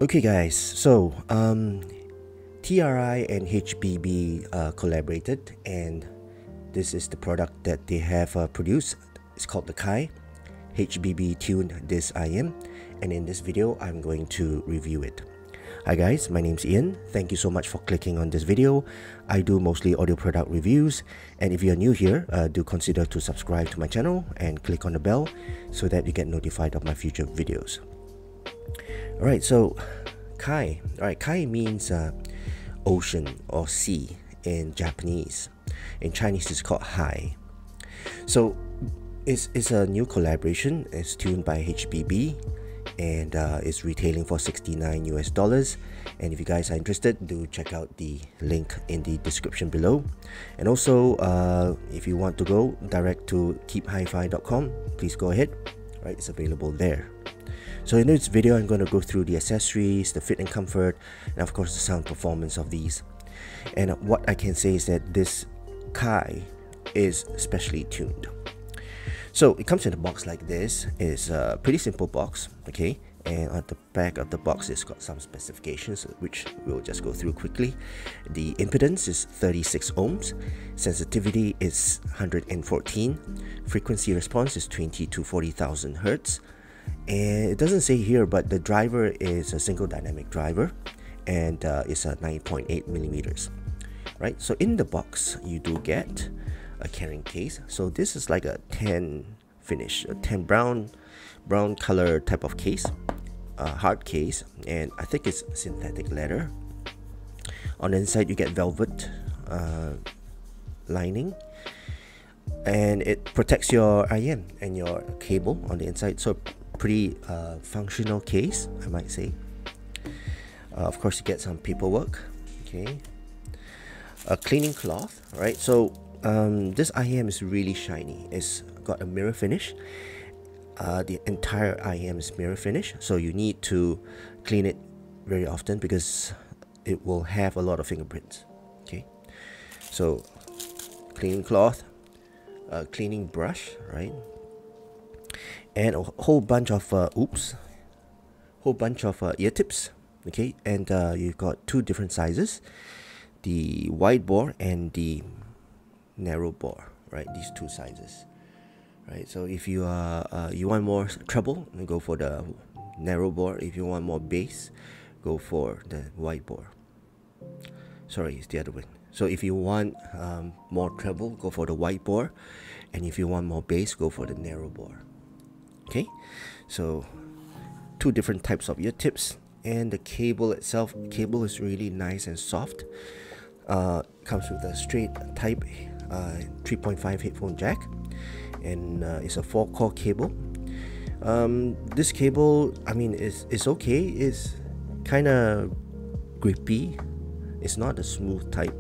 Okay guys, so TRI and HBB collaborated, and this is the product that they have produced. It's called the Kai HBB tuned this IM, and in this video I'm going to review it. Hi guys, my name's Ian. Thank you so much for clicking on this video. I do mostly audio product reviews, and if you're new here, do consider to subscribe to my channel and click on the bell so that you get notified of my future videos. Alright, so Kai. Alright, Kai means ocean or sea in Japanese. In Chinese, it's called Hai. So it's a new collaboration. It's tuned by HBB, and it's retailing for $69 US. And if you guys are interested, do check out the link in the description below. And also, if you want to go direct to keephifi.com, please go ahead. Right, it's available there. So in this video, I'm going to go through the accessories, the fit and comfort, and of course the sound performance of these. And what I can say is that this Kai is specially tuned. So it comes in a box like this. It's a pretty simple box, okay? And on the back of the box, it's got some specifications, which we'll just go through quickly. The impedance is 36 ohms, sensitivity is 114, frequency response is 20 to 40,000 hertz. And it doesn't say here, but the driver is a single dynamic driver, and it's a 9.8 millimeters. Right, so in the box you do get a carrying case. So this is like a tan finish, a tan brown color type of case, hard case, and I think it's synthetic leather. On the inside you get velvet lining, and it protects your IM and your cable on the inside. So pretty functional case, I might say. Of course, you get some paperwork, okay, a cleaning cloth, right? So this IM is really shiny. It's got a mirror finish. The entire IM is mirror finish, so you need to clean it very often because it will have a lot of fingerprints. Okay, so cleaning cloth, cleaning brush, right? And a whole bunch of ear tips, okay? And you've got two different sizes, the wide bore and the narrow bore, right? These two sizes, right? So if you you want more treble, go for the narrow bore. If you want more bass, go for the wide bore. Sorry, it's the other way. So if you want more treble, go for the wide bore, and if you want more bass, go for the narrow bore. Okay, so two different types of ear tips, and the cable itself, cable is really nice and soft. Comes with a straight type 3.5 headphone jack, and it's a 4-core cable. This cable, I mean, it's okay. It's kind of grippy. It's not a smooth type,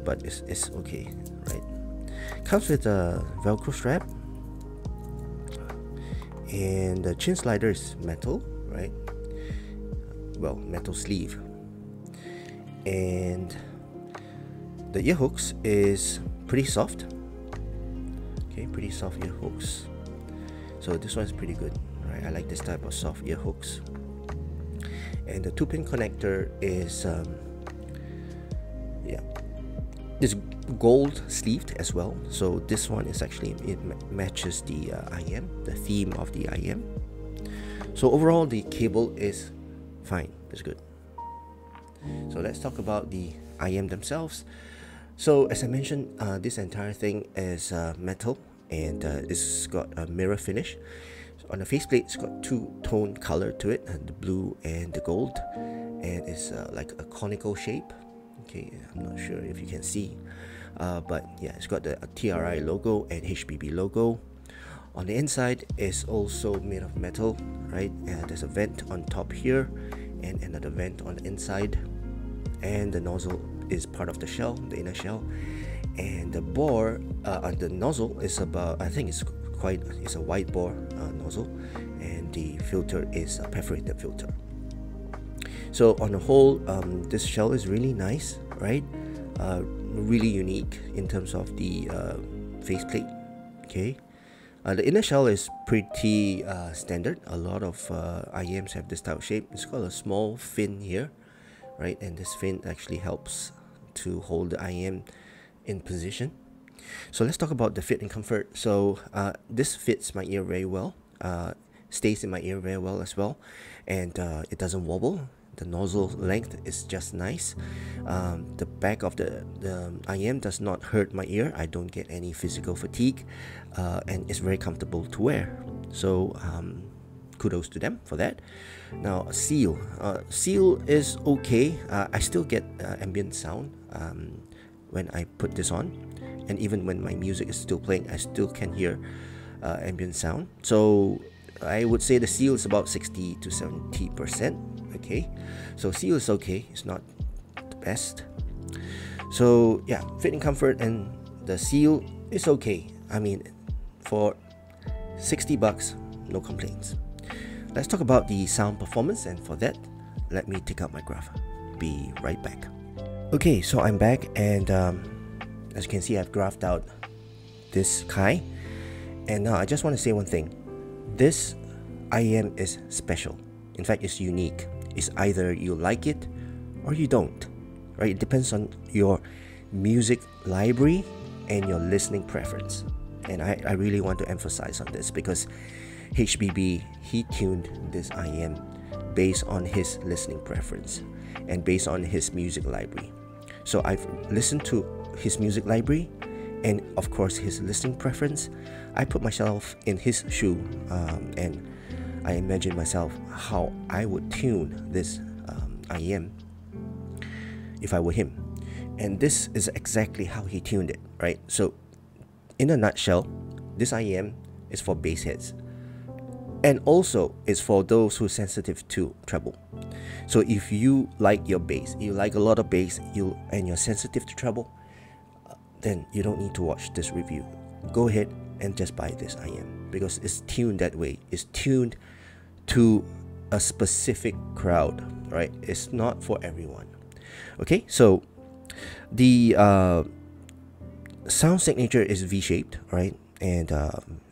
but it's okay, right? Comes with a Velcro strap, and the chin slider is metal, right? Well, metal sleeve. And the ear hooks is pretty soft. Okay, pretty soft ear hooks. So this one's pretty good, right? I like this type of soft ear hooks. And the 2-pin connector is this gold sleeved as well. So this one is actually, it matches the IM, the theme of the IM. So overall, the cable is fine. It's good. So let's talk about the IM themselves. So as I mentioned, this entire thing is metal, and it's got a mirror finish. So on the faceplate, it's got two-tone color to it, the blue and the gold, and it's like a conical shape. Okay, I'm not sure if you can see, but yeah, it's got the TRI logo and HBB logo. On the inside is also made of metal, right? There's a vent on top here, and another vent on the inside, and the nozzle is part of the shell, the inner shell. And the bore on the nozzle is about, I think it's a wide bore nozzle, and the filter is a perforated filter. So on the whole, this shell is really nice, right? Really unique in terms of the faceplate. Okay, The inner shell is pretty standard. A lot of IEMs have this type of shape. It's got a small fin here, right? And this fin actually helps to hold the IEM in position. So let's talk about the fit and comfort. So this fits my ear very well, stays in my ear very well as well, and it doesn't wobble. The nozzle length is just nice. The back of the IM does not hurt my ear. I don't get any physical fatigue, and it's very comfortable to wear. So kudos to them for that. Now seal is okay. I still get ambient sound when I put this on, and even when my music is still playing, I still can hear ambient sound. So I would say the seal is about 60 to 70%. Okay, so seal is okay. It's not the best. So yeah, fit and comfort and the seal is okay. I mean, for 60 bucks, no complaints. Let's talk about the sound performance, and for that, let me take out my graph. Be right back. Okay, so I'm back, and as you can see, I've graphed out this Kai, and now I just want to say one thing. This IEM is special. In fact, it's unique. It's either you like it or you don't, right? It depends on your music library and your listening preference. And I really want to emphasize on this because HBB, he tuned this IEM based on his listening preference and based on his music library. So I've listened to his music library and of course his listening preference. I put myself in his shoe and I imagine myself how I would tune this IEM if I were him. And this is exactly how he tuned it, right? So in a nutshell, this IEM is for bass heads. And also it's for those who are sensitive to treble. So if you like your bass, you like a lot of bass, and you're sensitive to treble, then you don't need to watch this review. Go ahead and just buy this IEM because it's tuned that way. It's tuned to a specific crowd, right? It's not for everyone. Okay, so the sound signature is V-shaped, right? And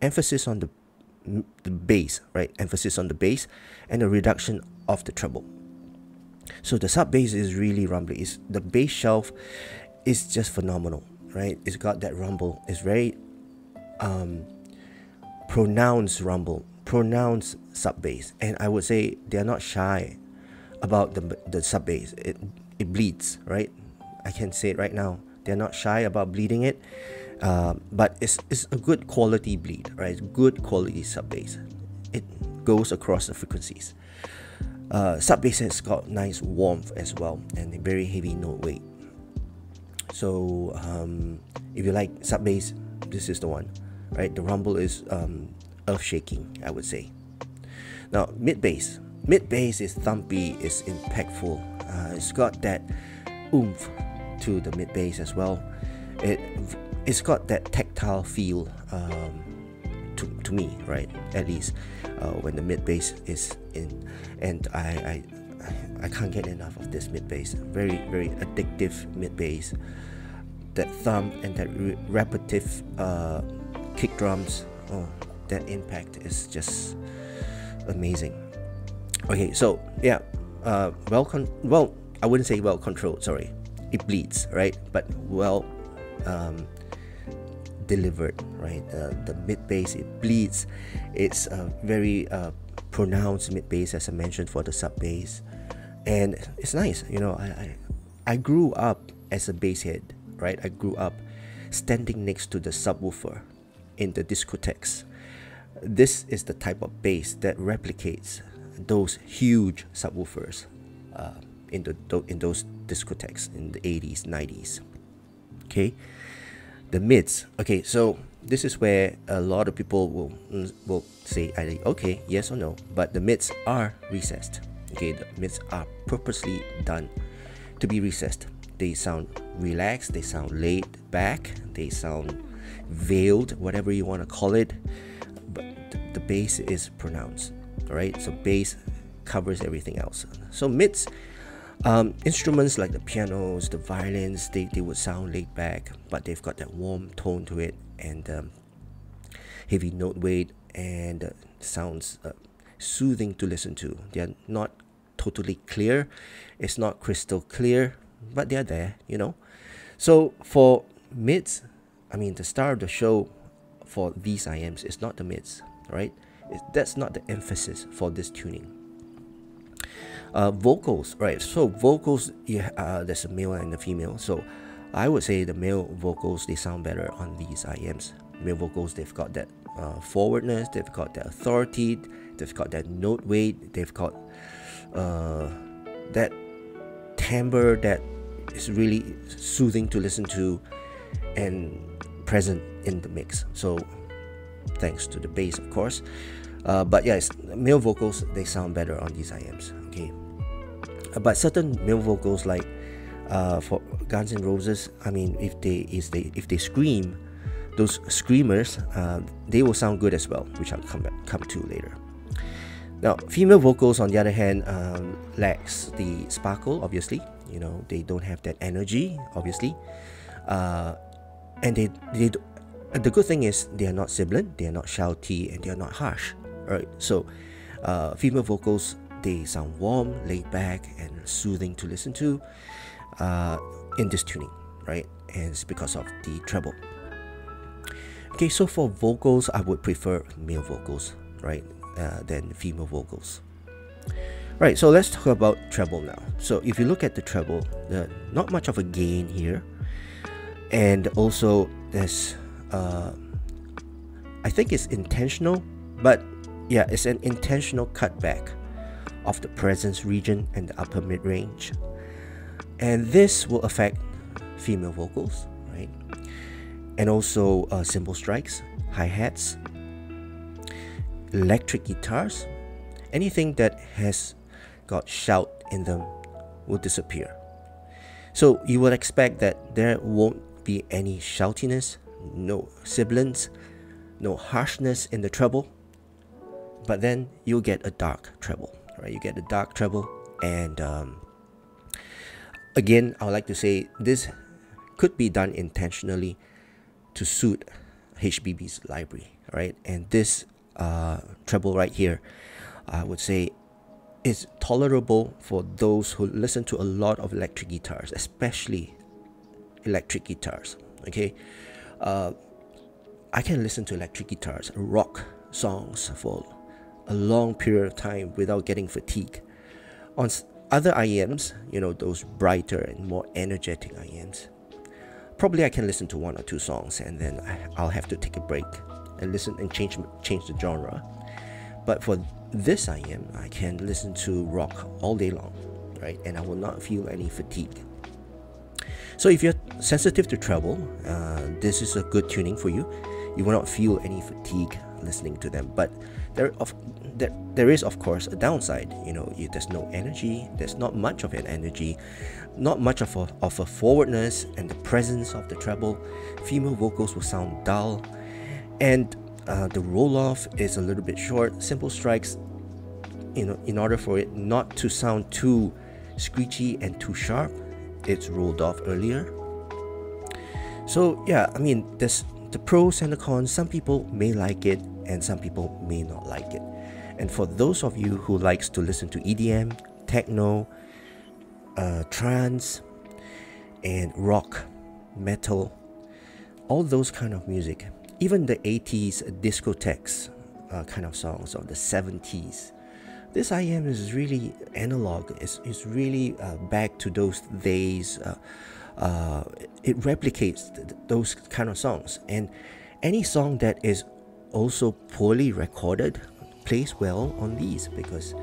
emphasis on the bass, right? Emphasis on the bass and a reduction of the treble. So the sub bass is really rumbly. The bass shelf is just phenomenal, right? It's got that rumble. It's very pronounced rumble, pronounced sub bass, and I would say they're not shy about the sub bass. It bleeds, right? I can say it right now. They're not shy about bleeding it, but it's a good quality bleed, right? Good quality sub bass. It goes across the frequencies. Sub bass has got nice warmth as well and a very heavy note weight. So if you like sub bass, this is the one, right? The rumble is earth shaking, I would say. Now mid bass is thumpy, it's impactful. It's got that oomph to the mid bass as well. It's got that tactile feel to me, right? At least when the mid bass is in, and I can't get enough of this mid bass. Very addictive mid bass. That thump and that repetitive kick drums. Oh, that impact is just amazing. Okay, so yeah, well, I wouldn't say well controlled. Sorry, it bleeds, right? But well delivered, right? The mid bass, it bleeds. It's a very pronounced mid bass, as I mentioned, for the sub bass, and it's nice. You know, I grew up as a bass head, right? I grew up standing next to the subwoofer in the discotheques. This is the type of bass that replicates those huge subwoofers in those discotheques in the 80s, 90s. Okay, the mids. Okay, so this is where a lot of people will say either okay, yes or no. But the mids are recessed. Okay, the mids are purposely done to be recessed. They sound relaxed. They sound laid back. They sound veiled, whatever you want to call it. But the bass is pronounced. All right, so bass covers everything else. So mids, instruments like the pianos, the violins, they would sound laid back, but they've got that warm tone to it, and heavy note weight, and sounds soothing to listen to. They are not totally clear, it's not crystal clear, but they're there, you know. So for mids, I mean, the star of the show for these IMs is not the mids, right? That's not the emphasis for this tuning. Vocals, right? So vocals, there's a male and a female. So I would say the male vocals, they sound better on these IMs. Male vocals, they've got that forwardness, they've got that authority, they've got that note weight, they've got that timbre that is really soothing to listen to and present in the mix. So thanks to the bass, of course. But yes, male vocals, they sound better on these IMs. Okay, but certain male vocals, like for Guns N' Roses, I mean, if they scream, those screamers, they will sound good as well, which I'll come to later. Now, female vocals, on the other hand, lacks the sparkle. Obviously, you know, they don't have that energy. Obviously, and the good thing is they are not sibilant, they are not shouty, and they are not harsh. Right? So, female vocals, they sound warm, laid back, and soothing to listen to in this tuning, right? And it's because of the treble. Okay, so for vocals, I would prefer male vocals, right, than female vocals. Right, so let's talk about treble now. So if you look at the treble, not much of a gain here, and also there's, I think it's intentional, but yeah, it's an intentional cutback of the presence region and the upper mid-range, and this will affect female vocals, right? And also cymbal strikes, hi-hats, electric guitars, anything that has got shout in them will disappear. So you would expect that there won't be any shoutiness, no sibilance, no harshness in the treble, but then you'll get a dark treble, right? You get a dark treble, and again, I would like to say this could be done intentionally to suit HBB's library, right? And this treble right here, I would say, is tolerable for those who listen to a lot of electric guitars, especially electric guitars. Okay, I can listen to electric guitars, rock songs for a long period of time without getting fatigued. On other IMs, you know, those brighter and more energetic IMs, probably I can listen to 1 or 2 songs and then I'll have to take a break and listen and change the genre. But for this IM, I can listen to rock all day long, right? And I will not feel any fatigue. So if you're sensitive to treble, this is a good tuning for you. You will not feel any fatigue listening to them. But there is, of course, a downside. You know, there's no energy. There's not much of an energy, not much of a forwardness and the presence of the treble. Female vocals will sound dull, and the roll-off is a little bit short. Cymbal strikes, you know, in order for it not to sound too screechy and too sharp, it's rolled off earlier. So yeah, I mean, there's the pros and the cons. Some people may like it and some people may not like it. And for those of you who likes to listen to EDM, techno, trance, and rock, metal, all those kind of music, even the 80s discotheques kind of songs, or the 70s, this IM is really analog. It's really back to those days. It replicates those kind of songs, and any song that is also poorly recorded plays well on these, because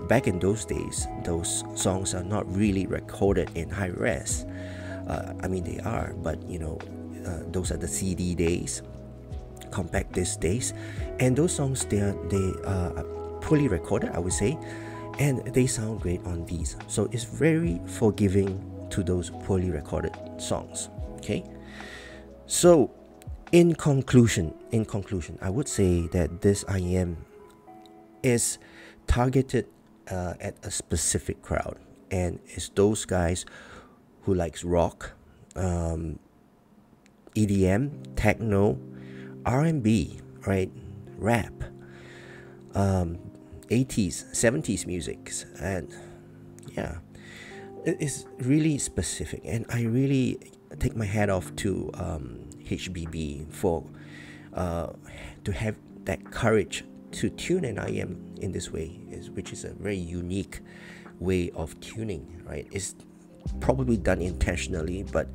back in those days, those songs are not really recorded in high res. I mean, they are, but you know, those are the CD days, compact disc days, and those songs, they are poorly recorded, I would say, and they sound great on these. So it's very forgiving to those poorly recorded songs. Okay, so in conclusion, I would say that this IM is targeted at a specific crowd, and it's those guys who likes rock, EDM, techno, R&B, right? Rap, 80s, 70s music, and yeah, it is really specific. And I really take my hat off to HBB for to have that courage to tune an IM in this way, which is a very unique way of tuning, right? It's probably done intentionally, but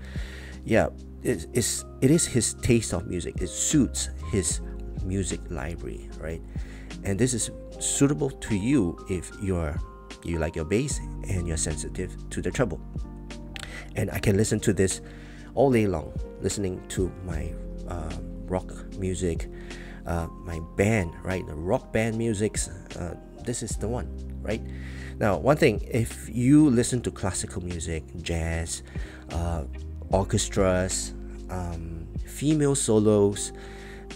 yeah, it is his taste of music. It suits his music library, right? And this is suitable to you if you like your bass and you're sensitive to the treble. And I can listen to this all day long, listening to my rock music, my band, right? The rock band musics. This is the one, right? Now, one thing, if you listen to classical music, jazz, orchestras, female solos,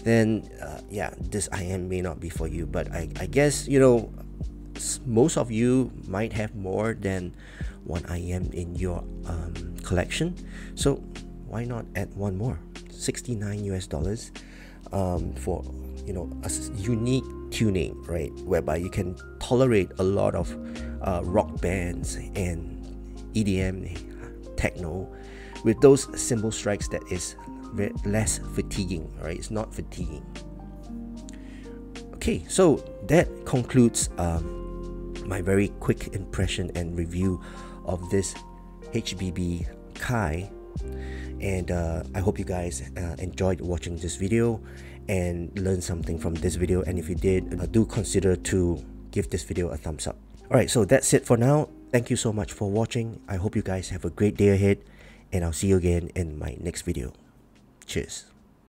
then yeah, this IM may not be for you. But I guess, you know, most of you might have more than one IM in your collection, so why not add one more? $69 for, you know, a unique tuning, right, whereby you can tolerate a lot of rock bands and EDM, techno, with those cymbal strikes that is less fatiguing, right? It's not fatiguing. Okay, so that concludes my very quick impression and review of this HBB Kai, and I hope you guys enjoyed watching this video and learned something from this video. And if you did, do consider to give this video a thumbs up. Alright, so that's it for now. Thank you so much for watching. I hope you guys have a great day ahead, and I'll see you again in my next video. Cheers.